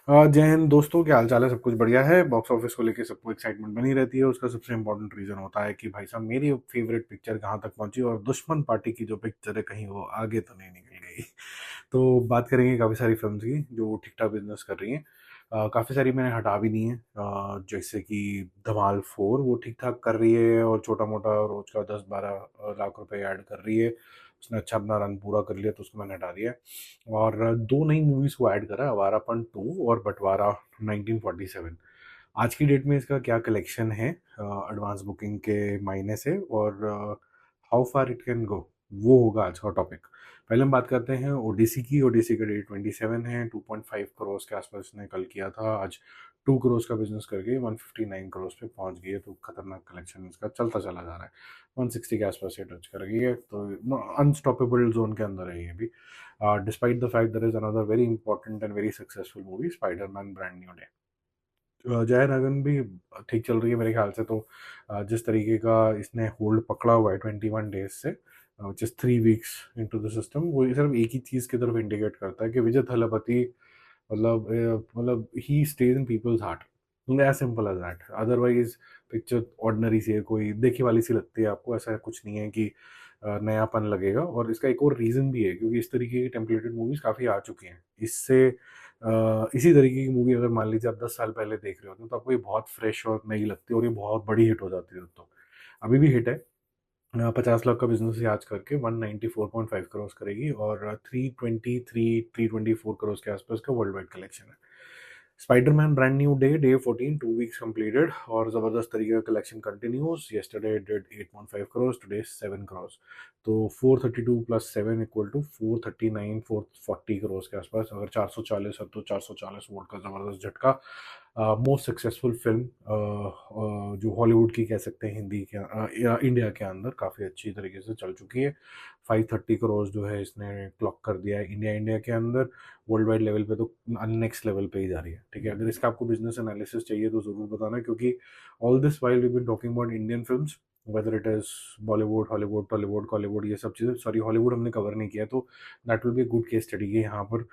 जय हिंद दोस्तों, क्या हाल चाल है। सब कुछ बढ़िया है। बॉक्स ऑफिस को लेके सबको एक्साइटमेंट बनी रहती है। उसका सबसे इंपॉर्टेंट रीजन होता है कि भाई साहब मेरी फेवरेट पिक्चर कहाँ तक पहुंची और दुश्मन पार्टी की जो पिक्चर है कहीं वो आगे तो नहीं निकल गई। तो बात करेंगे काफ़ी सारी फिल्म्स की जो ठीक ठाक बिजनेस कर रही हैं। काफ़ी सारी मैंने हटा भी दी हैं, जैसे कि धमाल 4 वो ठीक ठाक कर रही है और छोटा मोटा रोज का 10-12 लाख रुपए ऐड कर रही है। उसने अच्छा अपना रन पूरा कर लिया तो उसको मैंने हटा दिया है। और दो नई मूवीज को ऐड करा, अवारापन 2 और बंटवारा 1947। आज की डेट में इसका क्या कलेक्शन है एडवांस बुकिंग के मायने से, और how far it can go, वो होगा आज का टॉपिक। पहले हम बात करते हैं ओडीसी की। ओडीसी का डेट 27 है। 2.5 करोड़ के आसपास इसने कल किया था। आज 2 करोड़ का बिजनेस करके 159 करोड़ पे पहुंच गई है। तो खतरनाक कलेक्शन इसका चलता चला जा रहा है। 160 के आसपास ये टच कर गई है, तो अनस्टॉपेबल जोन के अंदर है ये भी। Despite the fact there is another very important and very successful movie, Spider-Man Brand New Day. जय नगन भी ठीक चल रही है मेरे ख्याल से। तो जिस तरीके का इसने होल्ड पकड़ा हुआ है 21 डेज से, which is 3 weeks into the system, वो सिर्फ एक ही चीज की तरफ इंडिकेट करता है कि विजय थलापति मतलब ही stage in people's heart. As simple as that. Otherwise picture ordinary सी है, कोई देखी वाली सी लगती है आपको। ऐसा कुछ नहीं है कि नयापन लगेगा। और इसका एक और रीजन भी है, क्योंकि इस तरीके की टेम्पलेटेड मूवीज काफी आ चुकी हैं। इससे इसी तरीके की मूवी अगर मान लीजिए आप 10 साल पहले देख रहे होते हैं तो आपको ये बहुत फ्रेश और नई लगती है और ये बहुत बड़ी हिट हो जाती है। तो अभी भी हिट है। 50 लाख का बिजनेस आज करके 194.5 करोड़ करेगी, और 324 करोड़ के आसपास का वर्ल्ड वाइड कलेक्शन है। Spiderman brand new day 14, 2 weeks completed और जबरदस्त तरीके का collection continues. Yesterday did 8.5 crore, today 7 crore. तो 432 प्लस 7 इक्वल टू 439, 440 करोड़ के आसपास। अगर 440 है तो 440 वोल्ट का जबरदस्त झटका। मोस्ट सक्सेसफुल फिल्म जो हॉलीवुड की कह सकते हैं, हिंदी के या इंडिया के अंदर काफ़ी अच्छी तरीके से चल चुकी है। 530 करोड़ जो है इसने क्लॉक कर दिया है इंडिया इंडिया के अंदर। वर्ल्ड वाइड लेवल पे तो नेक्स्ट लेवल पे ही जा रही है। ठीक है, अगर इसका आपको बिजनेस एनालिसिस चाहिए तो ज़रूर बताना, क्योंकि all this while we been talking about Indian films, whether it is Bollywood, Hollywood, Tollywood, Kollywood, ये सब चीज़ें। सॉरी, हॉलीवुड हमने कवर नहीं किया, तो that will be good case study कि यहाँ पर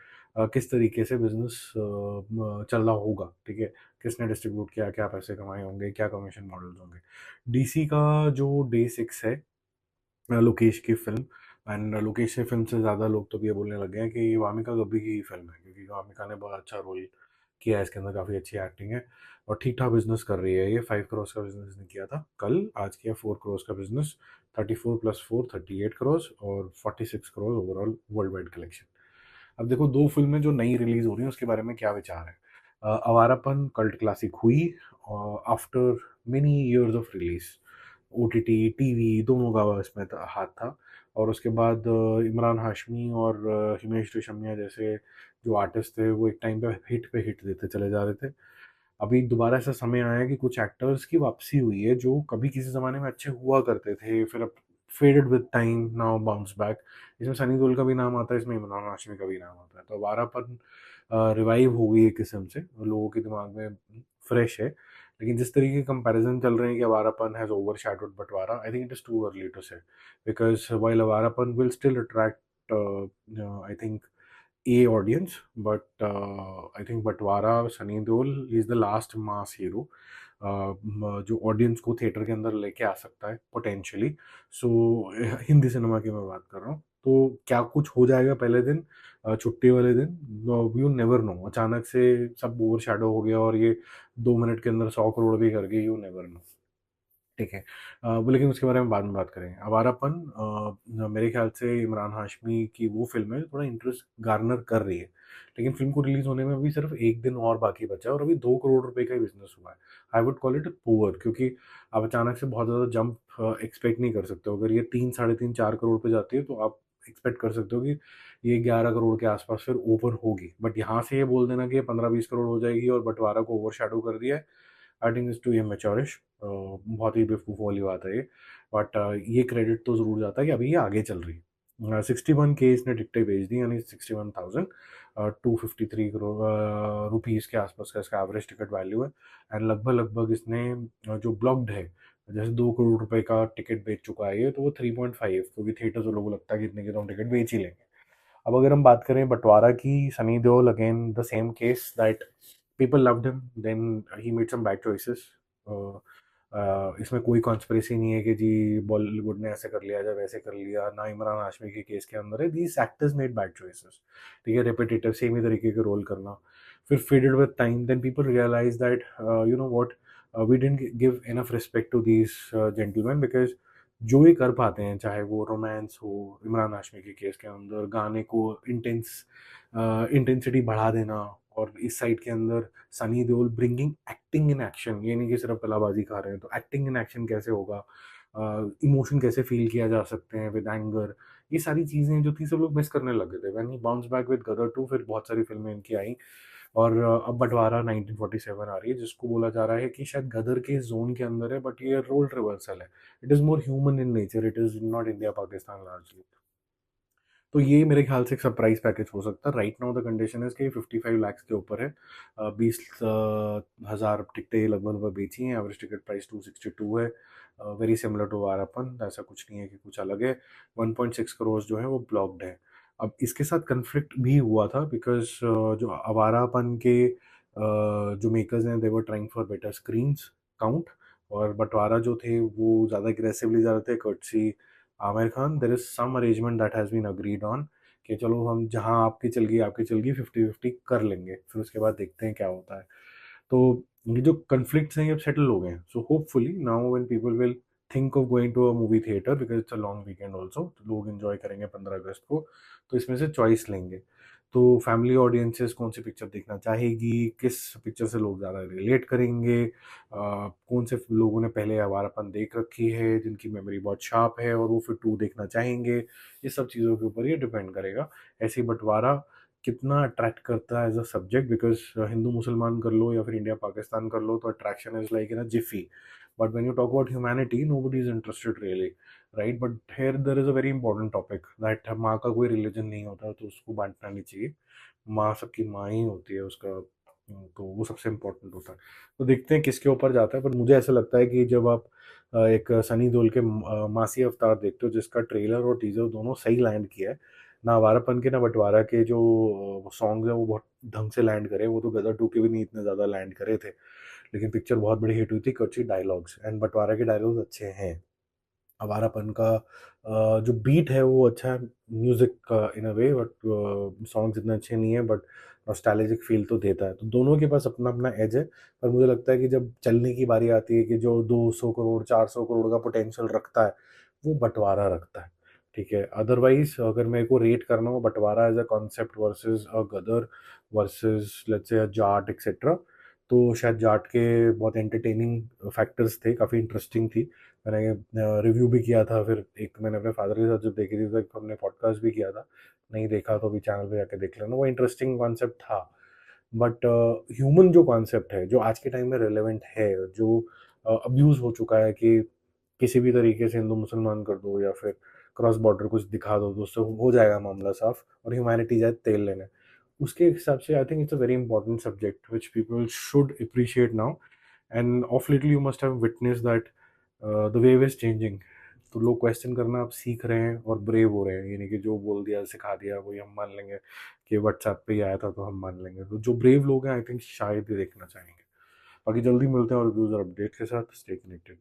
किस तरीके से बिजनेस चल रहा होगा। ठीक है, किसने डिस्ट्रीब्यूट किया, क्या पैसे कमाए होंगे, क्या कमीशन मॉडल्स होंगे। डीसी का जो डे 6 है, लोकेश की फिल्म। एंड लोकेश की फिल्म से ज़्यादा लोग तो ये बोलने लगे हैं कि ये वामिका गब्बी की फिल्म है, क्योंकि वामिका ने बहुत अच्छा रोल किया है इसके अंदर, काफ़ी अच्छी एक्टिंग है और ठीक ठाक बिजनेस कर रही है। ये 5 करोड़ का बिजनेस ने किया था कल, आज किया 4 करोड़ का बिजनेस। 34 + 4 38 करोड़ और 46 crore overall world wide collection. अब देखो, दो फिल्में जो नई रिलीज हो रही हैं उसके बारे में क्या विचार है। अवारापन कल्ट क्लासिक हुई after many years of release. OTT, TV दोनों का इसमें हाथ था। और उसके बाद इमरान हाशमी और हिमेश रेशमिया जैसे जो आर्टिस्ट थे वो एक टाइम पे हिट देते चले जा रहे थे। अभी दोबारा ऐसा समय आया है कि कुछ एक्टर्स की वापसी हुई है जो कभी किसी ज़माने में अच्छे हुआ करते थे, फिर अब faded with time, now bounce back. इसमें सनी देओल का भी नाम आता है, इसमें इमरान हाशमी का भी नाम आता है। तो अवारापन रिवाइव हो गई एक किस्म से, लोगों के दिमाग में फ्रेश है। लेकिन जिस तरीके के कंपैरिजन चल रहे हैं कि अवारापन has overshadowed Bantwara, I think it is too early to say, because while Awarapan will still attract I think A audience, but I think Bantwara, Sunny Deol is the last mass hero जो ऑडियंस को थिएटर के अंदर लेके आ सकता है पोटेंशियली। सो Hindi cinema की मैं बात कर रहा हूँ। तो क्या कुछ हो जाएगा पहले दिन, छुट्टी वाले दिन, यू नेवर नो। अचानक से सब ओवर शैडो हो गया और ये 2 मिनट के अंदर 100 करोड़ भी कर गई, यू नेवर नो। ठीक है, वो लेकिन उसके बारे में बाद में बात करेंगे। अवारापन मेरे ख्याल से इमरान हाशमी की वो फिल्म है जो थोड़ा इंटरेस्ट गार्नर कर रही है। लेकिन फिल्म को रिलीज होने में अभी सिर्फ एक दिन और बाकी बचा है और अभी 2 करोड़ रुपए का ही बिजनेस हुआ है। I would call it poor, क्योंकि आप अचानक से बहुत ज़्यादा जंप एक्सपेक्ट नहीं कर सकते हो। अगर ये 3, 3.5, 4 करोड़ पे जाती है तो आप एक्सपेक्ट कर सकते हो कि ये 11 करोड़ के आसपास फिर ओवर होगी। बट यहाँ से ये बोल देना कि ये 15-20 करोड़ हो जाएगी और बंटवारा को ओवर शेडो कर दिया है, आई थिंक इज टू इमेच्योरिश। बहुत ही बेवकूफ़ वाली बात है ये। बट ये क्रेडिट तो ज़रूर जाता है कि अभी ये आगे चल रही है। 61 के इसने टिकटें बेच दी, यानी 61,000, 253 करोड़ रुपीज़ के आसपास का इसका एवरेज टिकट वैल्यू है। एंड लगभग लगभग इसने जो ब्लॉक्ड है, जैसे 2 करोड़ रुपए का टिकट बेच चुका है ये, तो वो 3.5, क्योंकि थिएटर तो लोगों को लगता है कि इतने के तो हम टिकट बेच ही लेंगे। अब अगर हम बात करें बंटवारा की, Sunny Deol again the same case that people loved him, then he made some bad choices. इसमें कोई कॉन्स्पिरेसी नहीं है कि जी बॉलीवुड ने ऐसे कर लिया या वैसे कर लिया, ना इमरान हाशमी के केस के अंदर है, these actors made bad choices. ठीक है, रिपीटेटिव सेम ही तरीके के रोल करना, फिर faded with time, then people realise that you know what, we didn't give enough respect to these gentleman, because जो ये कर पाते हैं, चाहे वो रोमांस हो, इमरान हाशमी के केस के अंदर गाने को इंटेंसिटी बढ़ा देना, और इस साइड के अंदर Sunny Deol bringing acting in action, ये नहीं कि सिर्फ कलाबाजी खा रहे हैं, तो एक्टिंग इन एक्शन कैसे होगा, इमोशन कैसे फील किया जा सकते हैं विद एंगर, ये सारी चीज़ें जो थी सब लोग मिस करने लगे थे। When he bounce back with Gadar 2, फिर बहुत सारी फिल्में इनकी आई, और अब बंटवारा 1947 आ रही है, जिसको बोला जा रहा है कि शायद गदर के जोन के अंदर है, बट ये रोल रिवर्सल है। It is more human in nature, it is not India Pakistan largely. तो ये मेरे ख्याल से एक सरप्राइज पैकेज हो सकता है। राइट नाउ द कंडीशन है कि 55 लाख के ऊपर है, 20,000 टिकटें लगभग लगभग बेची हैं, एवरेज टिकट प्राइस 262 है, वेरी सिमिलर टू वारापन, ऐसा कुछ नहीं है कि कुछ अलग है। 1.6 करोड़ जो है वो ब्लॉक्ड है। अब इसके साथ कन्फ्लिक्ट भी हुआ था, बिकॉज जो आवारापन के जो मेकर्स हैं, they were trying for better screens count, और बंटवारा जो थे वो ज़्यादा अग्रेसिवली जा रहे थे, courtesy Aamir Khan. There is some arrangement that has been agreed on कि चलो हम जहाँ आपकी चल गई 50-50 कर लेंगे, फिर उसके बाद देखते हैं क्या होता है। तो ये जो कन्फ्लिक्ट्स हैं ये अब सेटल हो गए हैं, so hopefully now when people will think of going to a movie theatre, because it's a long weekend also, लोग इन्जॉय करेंगे 15 अगस्त को, तो इसमें से चॉइस लेंगे। तो फैमिली ऑडियंसेस कौन सी पिक्चर देखना चाहेगी, किस पिक्चर से लोग ज़्यादा रिलेट करेंगे, कौन से लोगों ने पहले आवारापन देख रखी है जिनकी मेमोरी बहुत शार्प है और वो फिर 2 देखना चाहेंगे, ये सब चीज़ों के ऊपर ये डिपेंड करेगा। ऐसे ही बंटवारा कितना अट्रैक्ट करता है एज अ सब्जेक्ट, बिकॉज हिंदू मुसलमान कर लो या फिर इंडिया पाकिस्तान कर लो, तो attraction is like in a jiffy, but when you talk about humanity nobody is interested really, right. But here there is a very important topic that माँ का कोई रिलीजन नहीं होता, तो उसको बांटना नहीं चाहिए, माँ सबकी माँ ही होती है उसका, तो वो सबसे इम्पोर्टेंट होता है। तो देखते हैं किसके ऊपर जाता है, पर मुझे ऐसा लगता है कि जब आप एक सनी देओल के मासी अवतार देखते हो, जिसका ट्रेलर और टीजर दोनों सही लैंड किया है, ना वारापन के ना बंटवारा के जो सॉन्ग्स हैं वो बहुत ढंग से लैंड करे, वो तो गदर 2 के भी नहीं इतने ज़्यादा लैंड करे थे, लेकिन पिक्चर बहुत बड़ी हिट हुई थी, कच्ची डायलॉग्स, एंड बंटवारा के डायलॉग्स अच्छे हैं। आवारापन का जो बीट है वो अच्छा है, म्यूजिक का इन अ वे, बट सॉन्ग्स इतने अच्छे नहीं है, बट नॉस्टैल्जिक फील तो देता है, तो दोनों के पास अपना अपना एज है। पर मुझे लगता है कि जब चलने की बारी आती है कि जो 200 करोड़ 400 करोड़ का पोटेंशियल रखता है, वो बंटवारा रखता है। ठीक है, अदरवाइज अगर मेरे को रेट करना हो बंटवारा as a concept versus a Gadar versus let's say a Jat etcetera, तो शायद जाट के बहुत एंटरटेनिंग फैक्टर्स थे, काफ़ी इंटरेस्टिंग थी। मैंने रिव्यू भी किया था, फिर एक मैंने अपने फादर के साथ जब देखी थी तो हमने पॉडकास्ट भी किया था, नहीं देखा तो अभी चैनल पे जाके देख लेना, वो इंटरेस्टिंग कॉन्सेप्ट था। बट ह्यूमन जो कॉन्सेप्ट है जो आज के टाइम में रेलेवेंट है, जो अब्यूज़ हो चुका है कि किसी भी तरीके से हिंदू मुसलमान कर दो या फिर क्रॉस बॉर्डर कुछ दिखा दो तो उससे हो जाएगा मामला साफ और ह्यूमैनिटी जाए तेल लेने, उसके हिसाब से I think it's a very important subject which people should appreciate now. End of लिटली you must have witness that the wave is changing, तो लोग क्वेश्चन करना आप सीख रहे हैं और ब्रेव हो रहे हैं, यानी कि जो बोल दिया सिखा दिया वही हम मान लेंगे, कि व्हाट्सएप पे ही आया था तो हम मान लेंगे, तो जो ब्रेव लोग हैं आई थिंक शायद ही देखना चाहेंगे। बाकी जल्दी मिलते हैं और व्यूज़ और अपडेट के साथ, स्टे कनेक्टेड।